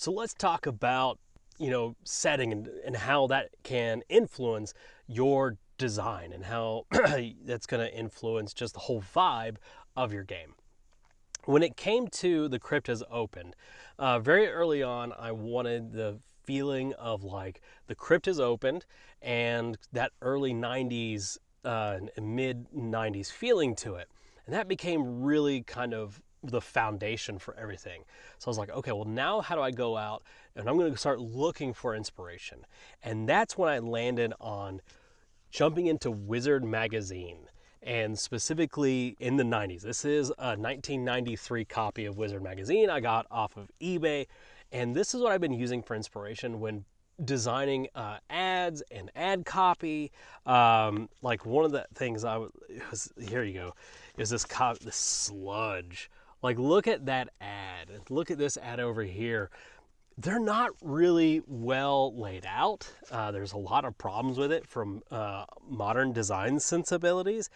So let's talk about, setting and how that can influence your design and how that's going to influence just the whole vibe of your game. When it came to the Crypt has opened, very early on, I wanted the feeling of like the Crypt is opened and that early 90s, mid 90s feeling to it. And that became really kind of the foundation for everything. So I was like, okay, well, now how do I go out and I'm going to start looking for inspiration? And that's when I landed on jumping into Wizard magazine, and specifically in the 90s. This is a 1993 copy of Wizard magazine I got off of eBay, and this is what I've been using for inspiration when designing ads and ad copy. Like one of the things here you go, is this sludge. Like look at that ad. Look at this ad over here. They're not really well laid out. There's a lot of problems with it from modern design sensibilities,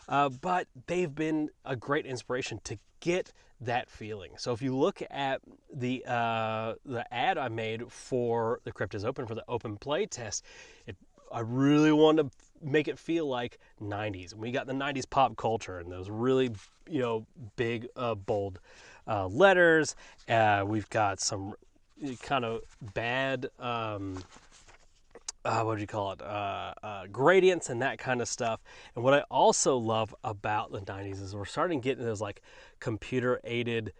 but they've been a great inspiration to get that feeling. So if you look at the ad I made for the Crypt is Open for the open play test, I really wanted to make it feel like 90s. And we got the 90s pop culture and those really, big, bold letters. We've got some kind of bad what do you call it, gradients and that kind of stuff. And what I also love about the 90s is we're starting to get into those like computer aided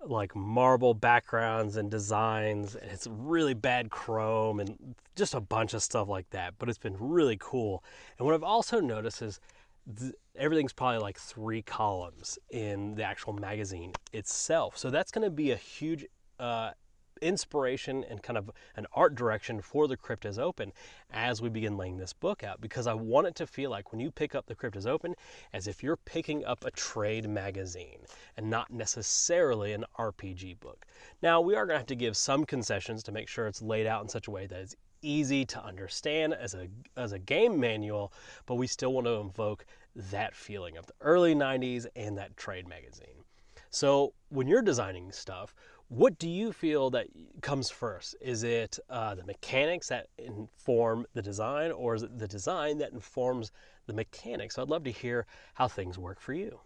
like marble backgrounds and designs, and it's really bad chrome and just a bunch of stuff like that, but it's been really cool. And what I've also noticed is everything's probably like 3 columns in the actual magazine itself, so that's going to be a huge inspiration and kind of an art direction for the Crypt is Open as we begin laying this book out, because I want it to feel like when you pick up the Crypt is Open as if you're picking up a trade magazine and not necessarily an RPG book. Now we are going to have to give some concessions to make sure it's laid out in such a way that it's easy to understand as a game manual, but we still want to invoke that feeling of the early 90s and that trade magazine. So when you're designing stuff, what do you feel that comes first? Is it the mechanics that inform the design, or is it the design that informs the mechanics? So I'd love to hear how things work for you.